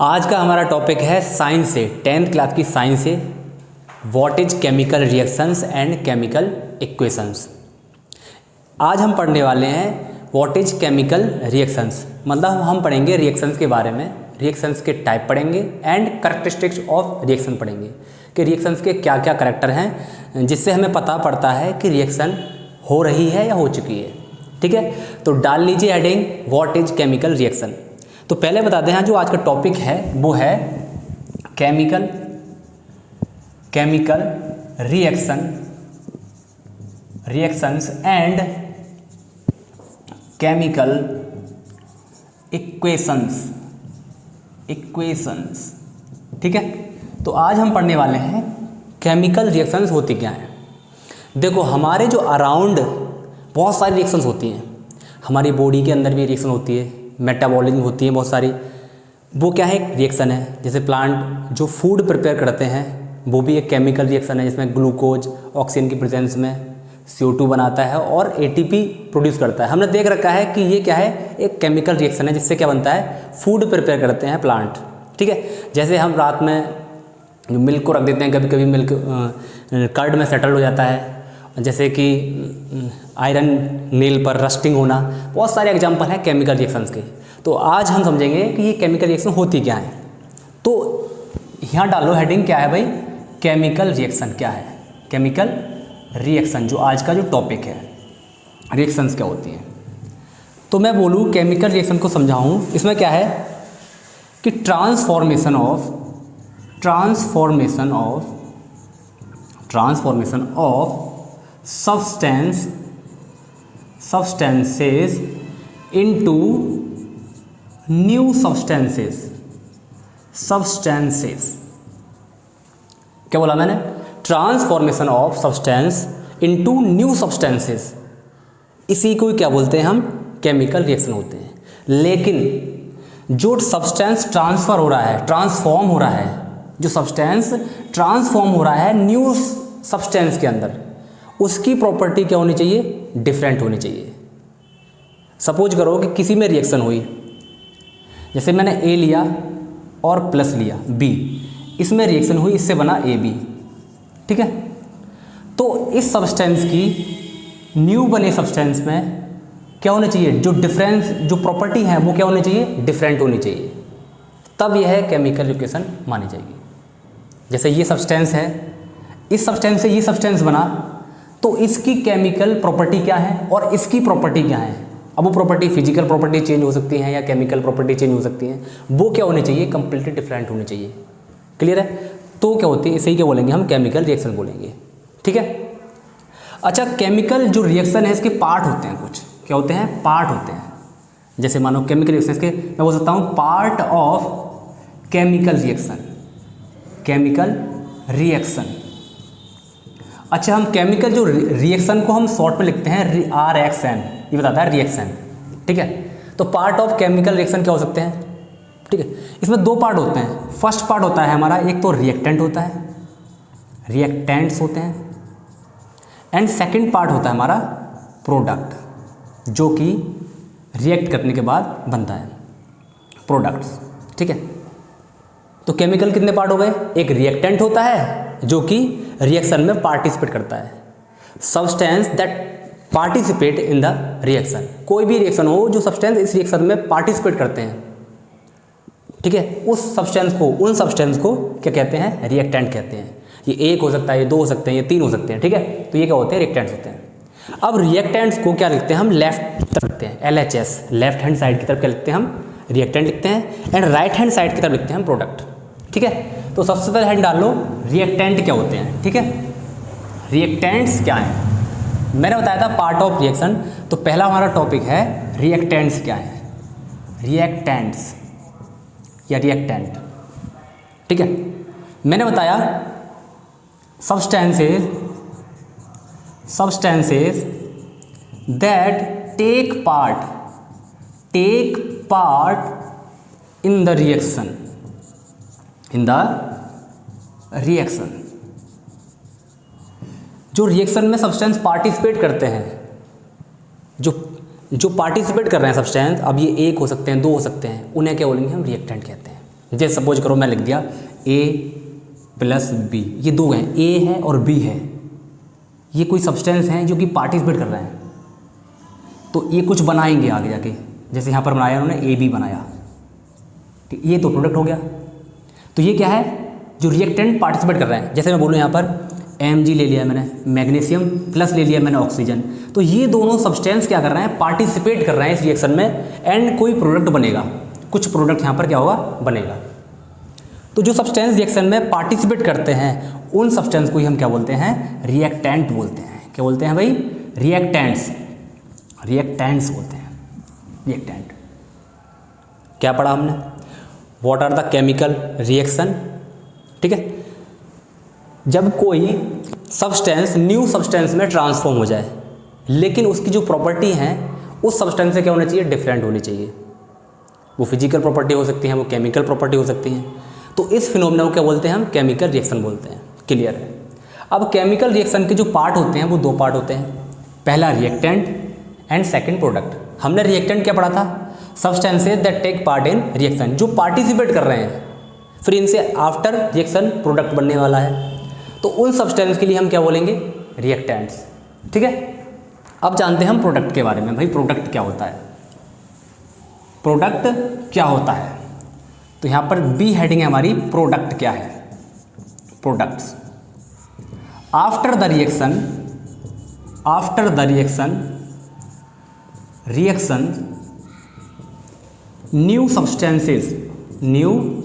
आज का हमारा टॉपिक है साइंस से, 10th क्लास की साइंस से, what is chemical reactions and chemical equations. आज हम पढ़ने वाले हैं व्हाट इज केमिकल रिएक्शंस, मतलब हम पढ़ेंगे रिएक्शंस के बारे में, रिएक्शंस के टाइप पढ़ेंगे एंड कैरेक्टरिस्टिक्स ऑफ रिएक्शन पढ़ेंगे कि रिएक्शंस के क्या क्या करैक्टर हैं जिससे हमें पता पड़ता है कि रिएक्शन हो रही है या हो चुकी है। ठीक है, तो डाल लीजिए heading what is chemical reaction. तो पहले बताते हैं जो आज का टॉपिक है वो है chemical reactions and chemical equations. ठीक है, तो आज हम पढ़ने वाले हैं केमिकल रिएक्शंस होती क्या हैं। देखो, हमारे जो अराउंड बहुत सारी रिएक्शंस होती हैं, हमारी बॉडी के अंदर भी रिएक्शन होती है, मेटाबॉलिज्म होती है बहुत सारी। वो क्या है, एक रिएक्शन है। जैसे प्लांट जो फूड प्रिपेयर करते हैं वो भी एक केमिकल रिएक्शन है, जिसमें ग्लूकोज ऑक्सीजन की प्रेजेंस में CO2 बनाता है और ATP प्रोड्यूस करता है। हमने देख रखा है कि ये क्या है, एक केमिकल रिएक्शन है जिससे क्या बनता है, फूड प्रिपेयर करते हैं प्लांट। ठीक है, जैसे हम रात में मिल्क को रख देते हैं, कभी कभी मिल्क कर्ड में सेटल हो जाता है, जैसे कि आयरन नेल पर रस्टिंग होना, बहुत सारे एग्जांपल हैं केमिकल रिएक्शंस के। तो आज हम समझेंगे कि ये केमिकल रिएक्शन होती क्या है। तो यहाँ डालो हेडिंग क्या है भाई, केमिकल रिएक्शन क्या है, केमिकल रिएक्शन जो आज का जो टॉपिक है, रिएक्शंस क्या होती हैं। तो मैं बोलूँ केमिकल रिएक्शन को समझाऊँ, इसमें क्या है कि transformation of substances into new substances। क्या बोला मैंने, transformation of substance into new substances, इसी को क्या बोलते हैं हम, केमिकल रिएक्शन होते हैं। लेकिन जो सब्सटेंस ट्रांसफर हो रहा है, ट्रांसफॉर्म हो रहा है, जो सब्सटेंस ट्रांसफॉर्म हो रहा है न्यू सब्सटेंस के अंदर, उसकी प्रॉपर्टी क्या होनी चाहिए, डिफरेंट होनी चाहिए। सपोज करो कि किसी में रिएक्शन हुई, जैसे मैंने A लिया और प्लस लिया B, इसमें रिएक्शन हुई, इससे बना AB। ठीक है, तो इस सब्सटेंस की न्यू बने सब्सटेंस में क्या होना चाहिए, जो डिफरेंस जो प्रॉपर्टी है वो क्या होनी चाहिए, डिफरेंट होनी चाहिए, तब यह केमिकल रिएक्शन मानी जाएगी। जैसे ये सब्सटेंस है, इस सब्सटेंस से ये सब्सटेंस बना, तो इसकी केमिकल प्रॉपर्टी क्या है और इसकी प्रॉपर्टी क्या है। अब वो प्रॉपर्टी फिजिकल प्रॉपर्टी चेंज हो सकती है या केमिकल प्रॉपर्टी चेंज हो सकती है, वो क्या होनी चाहिए, कंप्लीटली डिफरेंट होनी चाहिए। क्लियर है, तो क्या होती है, इसे ही क्या बोलेंगे हम, केमिकल रिएक्शन बोलेंगे। ठीक है, अच्छा, केमिकल जो रिएक्शन है इसके पार्ट होते हैं, कुछ क्या होते हैं, पार्ट होते हैं। जैसे मानो केमिकल रिएक्शन के मैं बोल सकता हूँ पार्ट ऑफ केमिकल रिएक्शन। अच्छा, हम केमिकल जो रिएक्शन को हम शॉर्ट में लिखते हैं RXN, ये बताता है रिएक्शन। ठीक है, तो पार्ट ऑफ केमिकल रिएक्शन क्या हो सकते हैं। ठीक है, इसमें दो पार्ट होते हैं। फर्स्ट पार्ट होता है हमारा, एक तो रिएक्टेंट होता है, रिएक्टेंट्स होते हैं, एंड सेकंड पार्ट होता है हमारा प्रोडक्ट, जो कि रिएक्ट करने के बाद बनता है, प्रोडक्ट्स। ठीक है, तो केमिकल कितने पार्ट हो गए, एक रिएक्टेंट होता है जो कि रिएक्शन में पार्टिसिपेट करता है, substance that participate in the reaction, कोई भी रिएक्शन हो जो सब्सटेंस इस रिएक्शन में पार्टिसिपेट करते हैं। ठीक है, उन सब्सटेंस को क्या कहते हैं, रिएक्टेंट कहते हैं। ये एक हो सकता है, ये दो हो सकते हैं, ये तीन हो सकते हैं। ठीक है, तो ये क्या होते हैं, रिएक्टेंट्स होते हैं। अब रिएक्टेंट्स को क्या लिखते हैं हम, लेफ्ट तरफ लिखते हैं, LHS, लेफ्ट हैंड साइड की तरफ क्या लिखते हैं हम, रिएक्टेंट लिखते हैं, एंड राइट हैंड साइड की तरफ लिखते हैं हम प्रोडक्ट। ठीक है, तो सबसे पहले हेड डाल लो रिएक्टेंट क्या होते हैं। ठीक है, रिएक्टेंट्स क्या हैं, मैंने बताया था पार्ट ऑफ रिएक्शन। तो पहला हमारा टॉपिक है रिएक्टेंट्स क्या है, रिएक्टेंट्स या रिएक्टेंट। ठीक है, मैंने बताया substances that take part in the reaction, जो रिएक्शन में सब्सटेंस पार्टिसिपेट करते हैं, जो पार्टिसिपेट कर रहे हैं सब्सटेंस, अब ये एक हो सकते हैं, दो हो सकते हैं, उन्हें क्या बोलेंगे हम, रिएक्टेंट कहते हैं। जैसे सपोज करो मैं लिख दिया A प्लस बी, ये दो हैं, A है और B है, ये कोई सब्सटेंस हैं जो कि पार्टिसिपेट कर रहे हैं, तो ये कुछ बनाएंगे आगे जाके, जैसे यहाँ पर बनाया उन्होंने AB बनाया, ठीक, ये तो प्रोडक्ट हो गया। तो ये क्या है, जो रिएक्टेंट पार्टिसिपेट कर रहे हैं, जैसे मैं बोलूँ यहाँ पर Mg ले लिया मैंने, मैग्नीशियम प्लस ले लिया मैंने ऑक्सीजन, तो ये दोनों सब्सटेंस क्या कर रहे हैं, पार्टिसिपेट कर रहे हैं इस रिएक्शन में, एंड कोई प्रोडक्ट बनेगा, कुछ प्रोडक्ट यहाँ पर क्या होगा, बनेगा। तो जो सब्सटेंस रिएक्शन में पार्टिसिपेट करते हैं उन सब्सटेंस को ही हम क्या बोलते हैं, रिएक्टेंट बोलते हैं। क्या बोलते हैं भाई, रिएक्टेंट्स, रिएक्टेंट्स बोलते हैं, रिएक्टेंट। क्या पढ़ा हमने, what are the chemical reaction, ठीक है। जब कोई सब्सटेंस न्यू सब्सटेंस में ट्रांसफॉर्म हो जाए, लेकिन उसकी जो प्रॉपर्टी हैं उस सब्सटेंस से क्या होना चाहिए, डिफरेंट होनी चाहिए। वो फिजिकल प्रॉपर्टी हो सकती हैं, वो केमिकल प्रॉपर्टी हो सकती हैं। तो इस फिनोमेना को क्या बोलते हैं, हम केमिकल रिएक्शन बोलते हैं। क्लियर है। अब केमिकल रिएक्शन के जो पार्ट होते हैं वो दो पार्ट होते हैं, पहला रिएक्टेंट एंड सेकंड प्रोडक्ट। हमने रिएक्टेंट क्या पढ़ा था, substances that take part in reaction, जो पार्टिसिपेट कर रहे हैं, फिर इनसे आफ्टर रिएक्शन प्रोडक्ट बनने वाला है, तो उन सब्सटेंस के लिए हम क्या बोलेंगे, रिएक्टेंट्स। ठीक है। अब जानते हैं हम प्रोडक्ट के बारे में। भाई प्रोडक्ट क्या होता है, प्रोडक्ट क्या होता है, तो यहाँ पर बी हेडिंग है हमारी, प्रोडक्ट क्या है, products. After the reaction, after the reaction, reaction new substances, new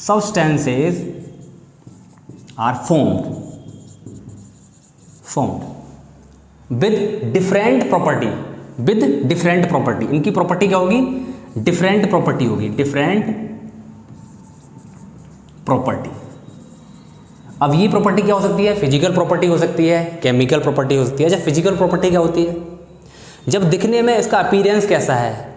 substances are formed with different property, with different property। इनकी प्रॉपर्टी क्या होगी, डिफरेंट प्रॉपर्टी होगी, डिफरेंट प्रॉपर्टी। अब ये प्रॉपर्टी क्या हो सकती है, फिजिकल प्रॉपर्टी हो सकती है, केमिकल प्रॉपर्टी हो सकती है। जब फिजिकल प्रॉपर्टी क्या होती है, जब दिखने में इसका अपीयरेंस कैसा है,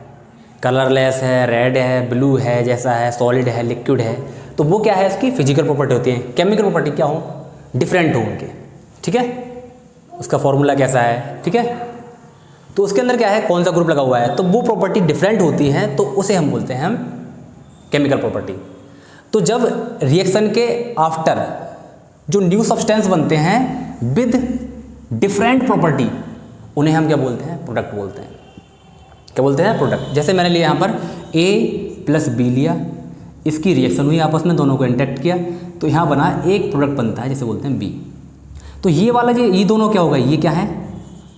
कलरलेस है, रेड है, ब्लू है, जैसा है, सॉलिड है, लिक्विड है, तो वो क्या है, इसकी फिजिकल प्रॉपर्टी होती है। केमिकल प्रॉपर्टी क्या हो, डिफरेंट हो उनके। ठीक है, उसका फॉर्मूला कैसा है, ठीक है, तो उसके अंदर क्या है, कौन सा ग्रुप लगा हुआ है, तो वो प्रॉपर्टी डिफरेंट होती है, तो उसे हम बोलते हैं हम केमिकल प्रॉपर्टी। तो जब रिएक्शन के आफ्टर जो न्यू सब्सटेंस बनते हैं विद डिफरेंट प्रॉपर्टी, उन्हें हम क्या बोलते हैं, प्रोडक्ट बोलते हैं। क्या बोलते हैं, प्रोडक्ट। जैसे मैंने लिया यहाँ पर A प्लस बी लिया, इसकी रिएक्शन हुई आपस में, दोनों को इंटरेक्ट किया, तो यहाँ बना एक प्रोडक्ट बनता है, जैसे बोलते हैं बी। तो ये वाला जो ये दोनों क्या होगा, ये क्या है,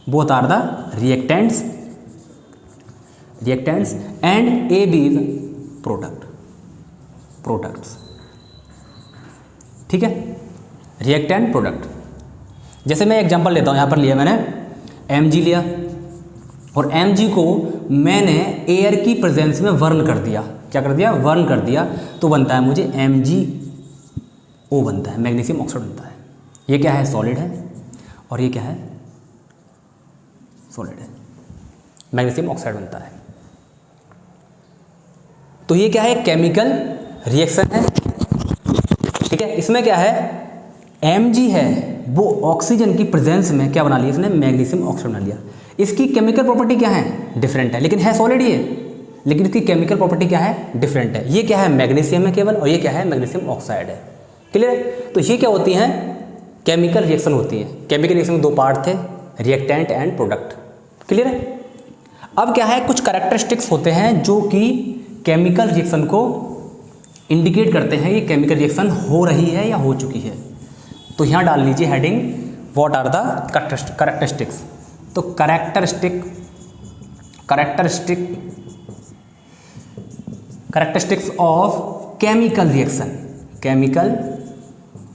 both are the reactants, reactants, and A B is product, products. ठीक है, रिएक्टेंट प्रोडक्ट। जैसे मैं एग्जांपल लेता हूँ, यहाँ पर लिया मैंने Mg लिया, और Mg को मैंने एयर की प्रेजेंस में वर्न कर दिया। क्या कर दिया, वर्न कर दिया, तो बनता है मुझे MgO बनता है, मैग्नीशियम ऑक्साइड बनता है। ये क्या है, सॉलिड है, और ये क्या है, सॉलिड है, मैग्नीशियम ऑक्साइड बनता है। तो ये क्या है, केमिकल रिएक्शन है। ठीक है, इसमें क्या है, Mg है वो ऑक्सीजन की प्रेजेंस में क्या बना लिया इसने, मैग्नीशियम ऑक्साइड बना लिया। इसकी केमिकल प्रॉपर्टी क्या है, डिफरेंट है, लेकिन है सॉलिड ये, लेकिन इसकी केमिकल प्रॉपर्टी क्या है, डिफरेंट है। ये क्या है, मैग्नीशियम है केवल, और ये क्या है, मैग्नीशियम ऑक्साइड है। क्लियर है। तो ये क्या होती हैं, केमिकल रिएक्शन होती है। केमिकल रिएक्शन में दो पार्ट थे, रिएक्टेंट एंड प्रोडक्ट। क्लियर है। अब क्या है, कुछ कैरेक्टरिस्टिक्स होते हैं जो कि केमिकल रिएक्शन को इंडिकेट करते हैं, ये केमिकल रिएक्शन हो रही है या हो चुकी है। तो यहाँ डाल लीजिए heading, what are the characteristics. तो characteristics of chemical reaction, chemical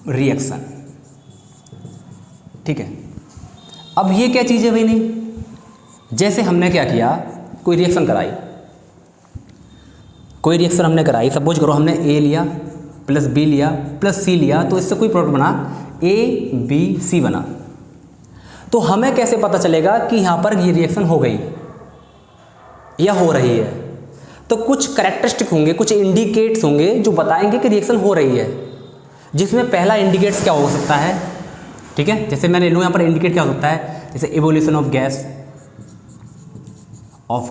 reaction. ठीक है। अब ये क्या चीज़ है भाई, नहीं, जैसे हमने क्या किया, कोई रिएक्शन कराई, कोई रिएक्शन हमने कराई, सपोज करो हमने A लिया प्लस B लिया प्लस C लिया, तो इससे कोई प्रोडक्ट बना ABC बना। तो हमें कैसे पता चलेगा कि यहाँ पर ये रिएक्शन हो गई या हो रही है, तो कुछ कैरेक्टरिस्टिक होंगे, कुछ इंडिकेट्स होंगे जो बताएंगे कि रिएक्शन हो रही है। जिसमें पहला इंडिकेट्स क्या हो सकता है, ठीक है, जैसे मैंने लूँ यहाँ पर इंडिकेट क्या हो सकता है, जैसे इवोल्यूशन ऑफ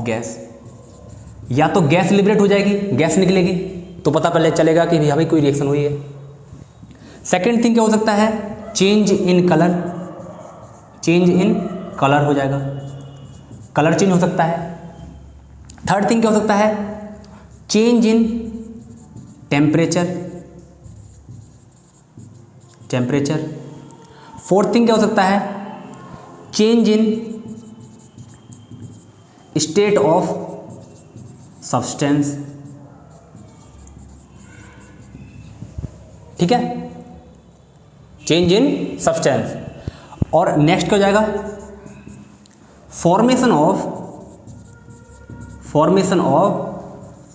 गैस, या तो गैस लिबरेट हो जाएगी, गैस निकलेगी, तो पता पहले चलेगा कि भाई कोई रिएक्शन हुई है। सेकेंड थिंग क्या हो सकता है, change in colour, change in colour हो जाएगा, कलर चेंज हो सकता है। थर्ड थिंग क्या हो सकता है, change in temperature, temperature. Fourth thing क्या हो सकता है, change in state of substance. ठीक है, चेंज इन सब्सटेंस। और नेक्स्ट क्या हो जाएगा, फॉर्मेशन ऑफ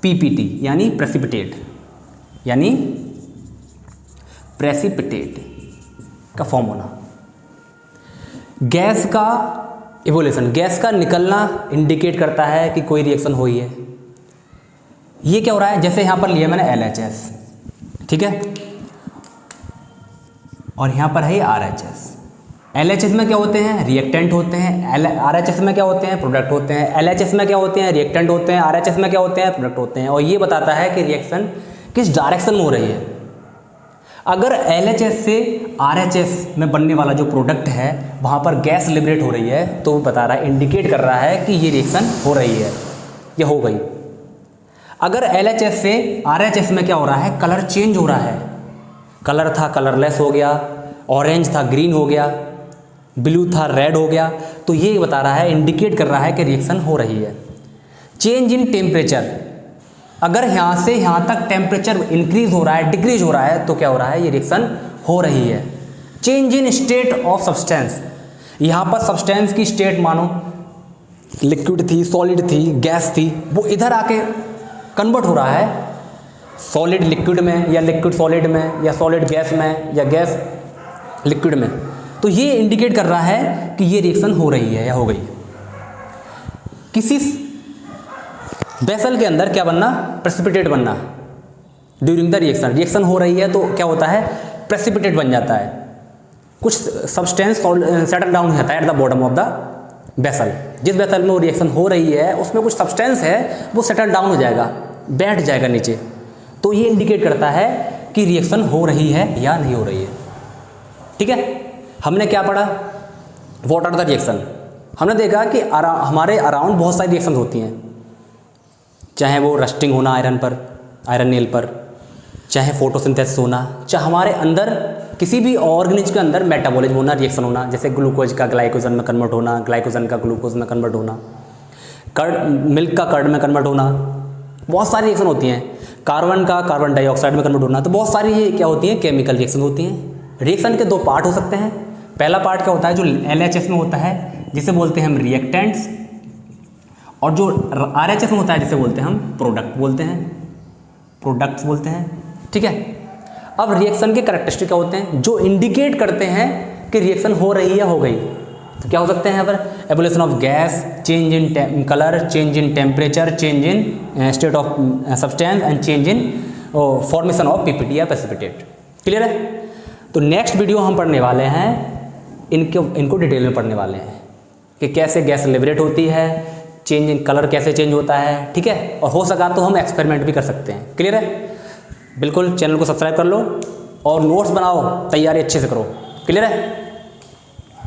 पीपीटी यानी प्रेसिपिटेट, यानी प्रेसिपिटेट का फॉर्म होना। गैस का इवोल्यूशन, गैस का निकलना इंडिकेट करता है कि कोई रिएक्शन हुई है। ये क्या हो रहा है, जैसे यहां पर लिया मैंने LHS, ठीक है, और यहां पर है RHS। LHS में क्या होते हैं, रिएक्टेंट होते हैं, RHS में क्या होते हैं, प्रोडक्ट होते हैं। LHS में क्या होते हैं, रिएक्टेंट होते हैं, RHS में क्या होते हैं, प्रोडक्ट होते हैं। और ये बताता है कि रिएक्शन किस डायरेक्शन में हो रही है। अगर LHS से RHS में बनने वाला जो प्रोडक्ट है वहाँ पर गैस लिबरेट हो रही है, तो वो बता रहा है, इंडिकेट कर रहा है कि ये रिएक्शन हो रही है या हो गई। अगर LHS से RHS में क्या हो रहा है, कलर चेंज हो रहा है, कलर था कलरलेस हो गया, ऑरेंज था ग्रीन हो गया, ब्लू था रेड हो गया, तो ये बता रहा है, इंडिकेट कर रहा है कि रिएक्शन हो रही है। चेंज इन टेम्परेचर, अगर यहाँ से यहाँ तक टेम्परेचर इंक्रीज हो रहा है, डिक्रीज हो रहा है, तो क्या हो रहा है, ये रिएक्शन हो रही है। Change in state of substance, यहाँ पर सब्सटेंस की स्टेट मानो लिक्विड थी, सॉलिड थी, गैस थी, वो इधर आके कन्वर्ट हो रहा है सॉलिड लिक्विड में, या लिक्विड सॉलिड में, या सॉलिड गैस में, या गैस लिक्विड में। तो ये इंडिकेट कर रहा है कि ये रिएक्शन हो रही है या हो गई। किसी वेसल के अंदर क्या बनना, प्रेसिपिटेट बनना ड्यूरिंग द रिएक्शन। रिएक्शन हो रही है तो क्या होता है, प्रेसिपिटेट बन जाता है, कुछ सब्सटेंस सेटल डाउन होता है at the bottom of the vessel. जिस वेसल में वो रिएक्शन हो रही है उसमें कुछ सब्सटेंस है, वो सेटल डाउन हो जाएगा, बैठ जाएगा नीचे। तो ये इंडिकेट करता है कि रिएक्शन हो रही है या नहीं हो रही है। ठीक है, हमने क्या पढ़ा, व्हाट आर द रिएक्शन। हमने देखा कि हमारे अराउंड बहुत सारी रिएक्शन होती हैं, चाहे वो रस्टिंग होना आयरन पर, आयरन नेल पर, चाहे फोटोसिंथेसिस होना, चाहे हमारे अंदर किसी भी ऑर्गेनिज्म के अंदर मेटाबॉलिज्म होना, रिएक्शन होना, जैसे ग्लूकोज का ग्लाइकोजन में कन्वर्ट होना, ग्लाइकोजन का ग्लूकोज में कन्वर्ट होना, कर्ड मिल्क का कर्ड में कन्वर्ट होना, बहुत सारी रिएक्शन होती हैं। कार्बन का कार्बन डाइऑक्साइड में कन्वर्ट होना, तो बहुत सारी ये क्या होती हैं, केमिकल रिएक्शन होती हैं। रिएक्शन के दो पार्ट हो सकते हैं। पहला पार्ट क्या होता है, जो LHS में होता है, जिसे बोलते हैं हम रिएक्टेंट्स, और जो RHS में होता है जिसे बोलते हैं हम प्रोडक्ट बोलते हैं, प्रोडक्ट्स बोलते हैं। ठीक है, अब रिएक्शन के कैरेक्टरिस्टिक क्या होते हैं जो इंडिकेट करते हैं कि रिएक्शन हो रही है, हो गई। तो क्या हो सकते हैं यहाँ पर, evolution of gas, change in colour, change in temperature, change in state of substance and change in formation of PPT या प्रेसिपिटेट। क्लियर है। तो नेक्स्ट वीडियो हम पढ़ने वाले हैं, इनको डिटेल में पढ़ने वाले हैं कि कैसे गैस लिबरेट होती है, चेंज इन कलर कैसे चेंज होता है। ठीक है, और हो सका तो हम एक्सपेरिमेंट भी कर सकते हैं। क्लियर है, बिल्कुल चैनल को सब्सक्राइब कर लो और नोट्स बनाओ, तैयारी अच्छे से करो। क्लियर है।